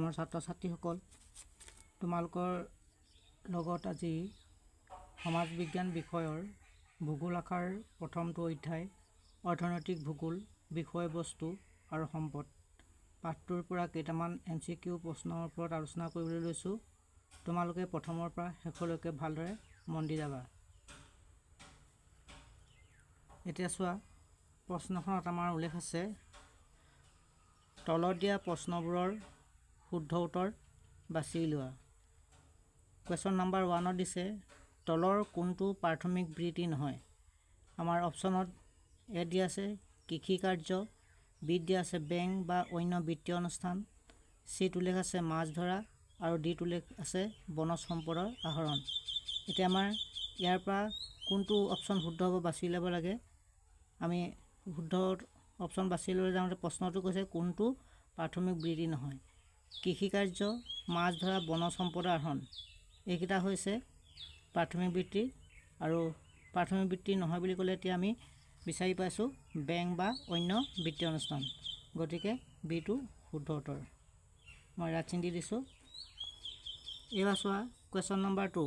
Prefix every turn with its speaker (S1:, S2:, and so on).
S1: মৰমৰ ছাত্ৰ ছাত্ৰীসকল, তোমালোকৰ লগত আজি সমাজ বিজ্ঞান বিষয়ৰ ভূগোল শাখাৰ প্ৰথমটো অধ্যায় অৰ্থনৈতিক ভূগোল বিষয়বস্তু আৰু সম্পদ পাঠটোৰ পৰা কেইটামান MCQ প্ৰশ্নৰ ওপৰত আলোচনা কৰিবলৈ লৈছোঁ। তোমালোকে প্ৰথমৰ পৰা শেষলৈকে ভালদৰে মন দি যাবা। এতিয়া চোৱা, প্ৰশ্নখনত আমাৰ উল্লেখ আছে তলত দিয়া প্ৰশ্নবোৰৰ শুদ্ধ উত্তৰ বাছি লোৱা। কুৱেশ্যন নম্বৰ 1 দিছে তলৰ কোনটো প্ৰাথমিক বৃত্তি নহয়। আমাৰ অপশ্যনত এ দিয়া আছে কৃষি কাৰ্য, বি দিয়া আছে বেংক বা অন্য বিত্তীয় অনুষ্ঠান, চিত উল্লেখ আছে মাছ ধৰা আৰু ডিত উল্লেখ আছে বনজ সম্পদৰ আহৰণ। এতিয়া আমাৰ ইয়াৰ পৰা কোনটো অপশ্যন শুদ্ধ হ'ব বাছি ল'ব লাগে। আমি শুদ্ধ অপশ্যন বাছি লৈ যাওঁতে প্ৰশ্নটো কৈছে কোনটো প্ৰাথমিক বৃত্তি নহয়। কৃষিকাৰ্য, মাছ ধৰা, বনজ সম্পদৰ আহৰণ এইকেইটা হৈছে প্ৰাথমিক বৃত্তি, আৰু প্ৰাথমিক বৃত্তি নহয় বুলি ক'লে এতিয়া আমি বিচাৰি পাইছোঁ বেংক বা অন্য বিত্তীয় অনুষ্ঠান। গতিকে বিটো শুদ্ধ উত্তৰ। মই ৰাইট চিন দি দিছোঁ। এইবাৰ চোৱা কুৱেশ্যন নম্বৰ 2।